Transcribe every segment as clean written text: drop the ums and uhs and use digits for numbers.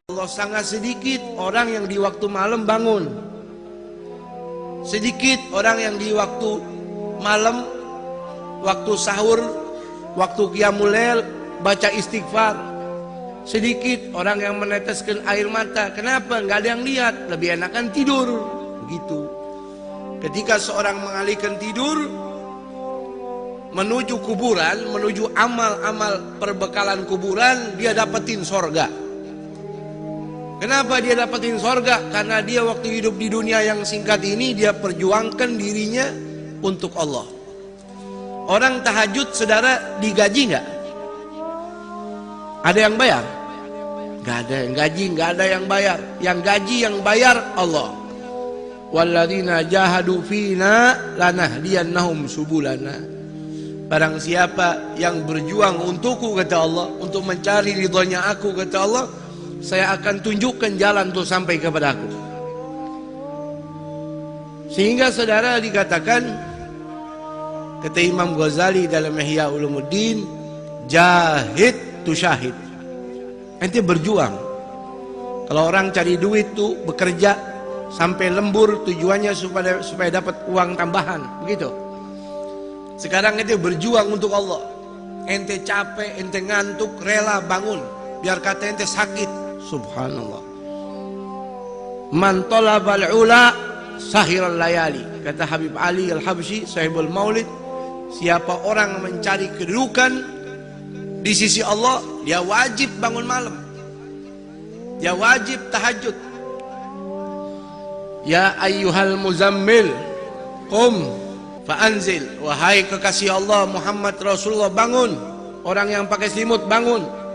Allah, sangat sedikit orang yang di waktu malam bangun. Sedikit orang yang di waktu malam, waktu sahur, waktu qiyamul lail baca istighfar. Sedikit orang yang meneteskan air mata. Kenapa? Nggak ada yang lihat. Lebih enakan tidur. Begitu. Ketika seorang mengalihkan tidur menuju kuburan, menuju amal-amal perbekalan kuburan, dia dapetin sorga. Kenapa dia dapetin sorga? Karena dia waktu hidup di dunia yang singkat ini, dia perjuangkan dirinya untuk Allah. Orang tahajud, saudara, digaji nggak? Ada yang bayar? Nggak ada yang gaji, nggak ada yang bayar. Yang gaji, yang bayar Allah. Walladzina jahadu fina lanahdiyannahum subulana. Barang siapa yang berjuang untukku, kata Allah, untuk mencari ridhonya aku, kata Allah, saya akan tunjukkan jalan untuk sampai kepada aku. Sehingga saudara dikatakan, kata Imam Ghazali dalam Ihya Ulumuddin, jahid tu syahid. Ente berjuang. Kalau orang cari duit tuh bekerja sampai lembur, tujuannya supaya dapat uang tambahan, begitu. Sekarang ente berjuang untuk Allah. Ente capek, ente ngantuk, rela bangun. Biar kata ente sakit. Subhanallah. Man talabal ula sahiral layali. Kata Habib Ali Al-Habsyi, sahibul maulid, siapa orang mencari kedudukan di sisi Allah, dia wajib bangun malam. Dia wajib tahajud. Ya ayyuhal muzammil qum fa'anzil. Wahai kekasih Allah Muhammad Rasulullah, bangun. Orang yang pakai selimut bangun.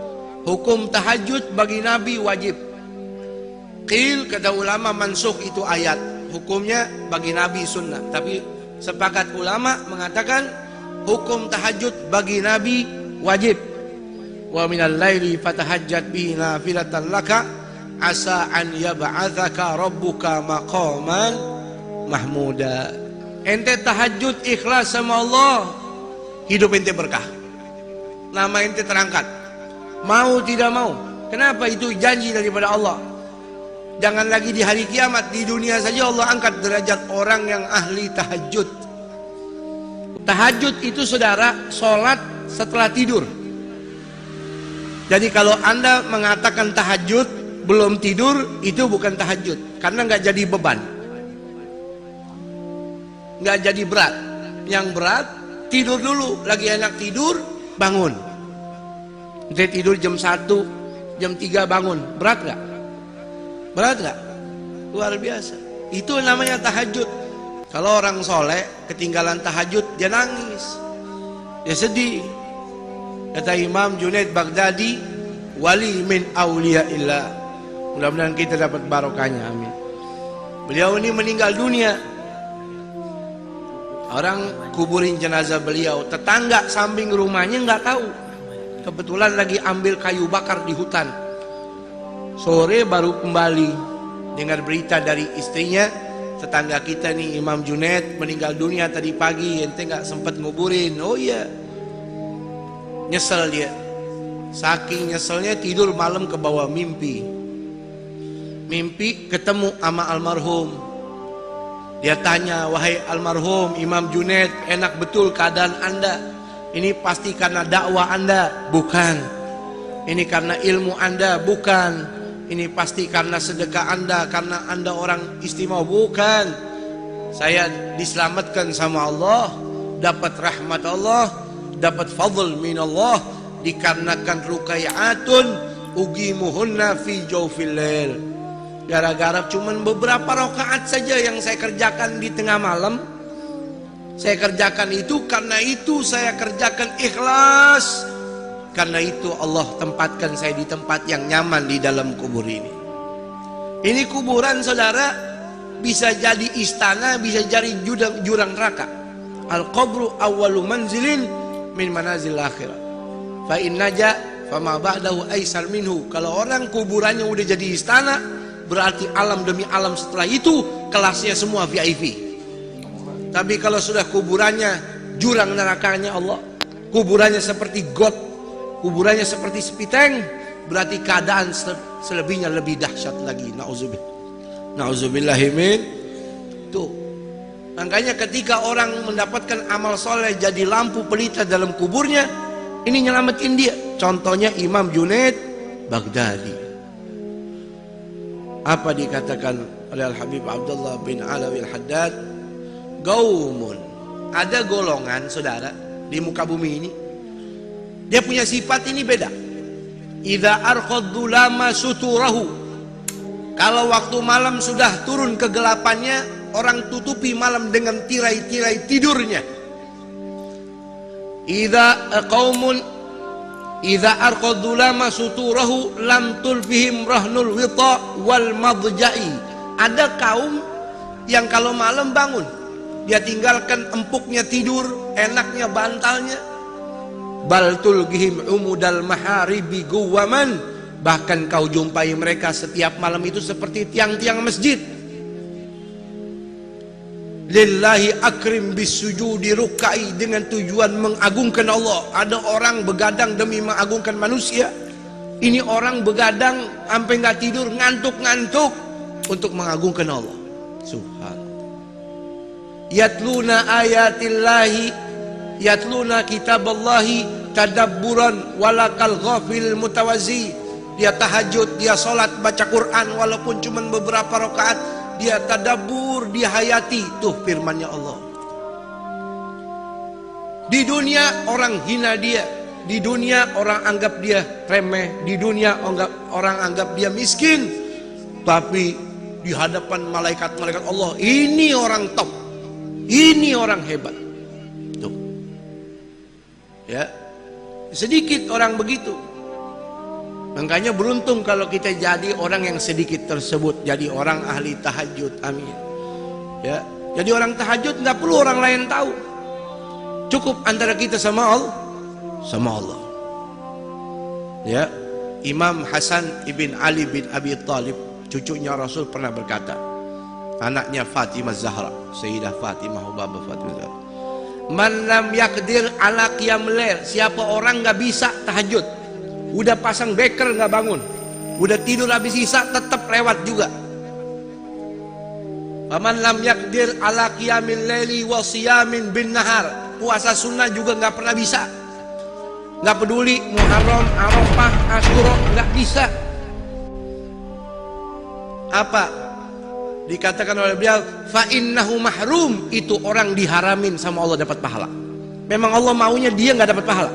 Hukum tahajud bagi Nabi wajib. Qil, kata ulama, mansukh itu ayat. Hukumnya bagi Nabi sunnah. Tapi sepakat ulama mengatakan hukum tahajud bagi Nabi wajib. Wa minal laili fatahajjat bihi nafilatan laka asa an yab'atsaka rabbuka maqaman mahmuda. Ente tahajud ikhlas sama Allah, hidup ente berkah. Nama ente terangkat. Mau tidak mau. Kenapa? Itu janji daripada Allah. Jangan lagi di hari kiamat, di dunia saja Allah angkat derajat orang yang ahli tahajud. Tahajud itu, saudara, sholat setelah tidur. Jadi kalau anda mengatakan tahajud belum tidur, itu bukan tahajud. Karena nggak jadi beban, nggak jadi berat. Yang berat, tidur dulu. Lagi enak tidur, bangun. Dia tidur jam 1, jam 3 bangun. Berat gak? Berat gak? Luar biasa. Itu namanya tahajud. Kalau orang soleh ketinggalan tahajud, dia nangis, dia sedih. Kata Imam Junaid Baghdadi, wali min awliyaillah. Mudah-mudahan kita dapat barokahnya, amin. Beliau ini meninggal dunia. Orang kuburin jenazah beliau, tetangga samping rumahnya nggak tahu. Kebetulan lagi ambil kayu bakar di hutan. Sore baru kembali dengar berita dari istrinya, tetangga kita nih Imam Junaid meninggal dunia tadi pagi, ente nggak sempat nguburin. Oh iya. Nyesel dia. Saking nyeselnya tidur malam ke bawah mimpi. Mimpi ketemu sama almarhum. Dia tanya, wahai almarhum Imam Junaid, enak betul keadaan anda? Ini pasti karena dakwah anda? Bukan. Ini karena ilmu anda? Bukan. Ini pasti karena sedekah anda, karena anda orang istimewa? Bukan. Saya diselamatkan sama Allah, dapat rahmat Allah, dapat fadl min Allah, dikarenakan rukai'atun ugimuhunna fi jawfil lail. Gara-gara cuman beberapa rakaat saja yang saya kerjakan di tengah malam, saya kerjakan itu, karena itu saya kerjakan ikhlas. Karena itu Allah tempatkan saya di tempat yang nyaman di dalam kubur ini. Ini kuburan, saudara, bisa jadi istana, bisa jadi jurang neraka. Al-qabru awwalu manzilin min manazil akhirah. Fa in naja fama ba'dahu aisar minhu. Kalau orang kuburannya udah jadi istana, berarti alam demi alam setelah itu kelasnya semua VIP. Tapi kalau sudah kuburannya jurang nerakanya Allah, kuburannya seperti got, kuburannya seperti sepiteng, berarti keadaan selebihnya lebih dahsyat lagi. Nauzubillahimin. Tuh. Makanya ketika orang mendapatkan amal soleh jadi lampu pelita dalam kuburnya, ini nyelamatin dia. Contohnya Imam Junaid Baghdadi. Apa dikatakan oleh Al-Habib Abdullah bin Alawi Al-Haddad? Gaumun, ada golongan saudara di muka bumi ini, dia punya sifat ini beda. Idza arqadzulama suturahu, kalau waktu malam sudah turun kegelapannya, orang tutupi malam dengan tirai-tirai tidurnya. Idza arqadzulama suturahu lam tulfihim rahnul wita wal madja'i. Ada kaum yang kalau malam bangun, dia tinggalkan empuknya tidur, enaknya bantalnya. Bal tulgihim umudal maharibi guwaman, bahkan kau jumpai mereka setiap malam itu seperti tiang-tiang masjid. Lillahi akrim bisujudi rukai, dengan tujuan mengagungkan Allah. Ada orang begadang demi mengagungkan manusia. Ini orang begadang sampai nggak tidur, ngantuk-ngantuk untuk mengagungkan Allah. Subhanallah. Yatluna ayatillahi, yatluna kitaballahi tadabburan walakal ghafil mutawazi. Dia tahajud, dia sholat, baca Quran walaupun cuma beberapa rakaat, dia tadabbur, dia hayati. Tuh firmannya Allah. Di dunia orang hina dia, di dunia orang anggap dia remeh, di dunia orang anggap dia miskin, tapi di hadapan malaikat-malaikat Allah, ini orang top, ini orang hebat. Tuh. Ya. Sedikit orang begitu. Makanya beruntung kalau kita jadi orang yang sedikit tersebut, jadi orang ahli tahajud. Amin. Ya, jadi orang tahajud nggak perlu orang lain tahu. Cukup antara kita sama Allah, sama Allah. Ya, Imam Hasan ibn Ali bin Abi Thalib, cucunya Rasul, pernah berkata, anaknya Fatimah Zahra, Sayyidah Fatimah Hubabah Fatimah Zahra, man lam yakdir ala qiyamul lail, siapa orang nggak bisa tahajud, udah pasang beker nggak bangun, udah tidur habis isya tetap lewat juga. Faman lam yakdir ala qiyamil laili wa siyamin bin nahar, puasa sunnah juga nggak pernah bisa, nggak peduli Muharram, Arafah, Asyura, nggak bisa. Apa dikatakan oleh beliau? Fa innahu mahrum, itu orang diharamin sama Allah dapat pahala. Memang Allah maunya dia nggak dapat pahala.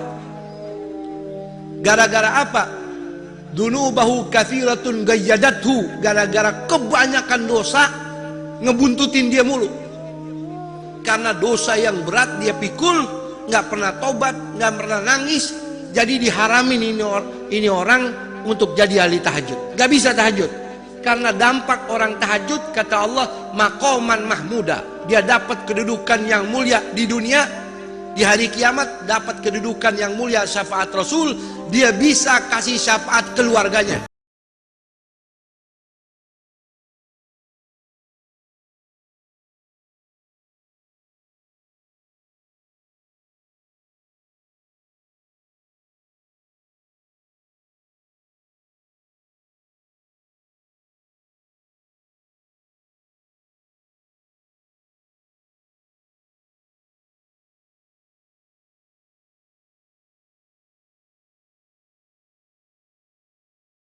Gara-gara apa? Dunubahu katsiratun gayyadathu, gara-gara kebanyakan dosa ngebuntutin dia mulu. Karena dosa yang berat dia pikul, nggak pernah tobat, nggak pernah nangis, jadi diharamin ini orang untuk jadi ahli tahajud. Nggak bisa tahajud. Karena dampak orang tahajud, kata Allah, maqaman mahmuda, dia dapat kedudukan yang mulia di dunia. Di hari kiamat dapat kedudukan yang mulia, syafaat Rasul, dia bisa kasih syafaat keluarganya.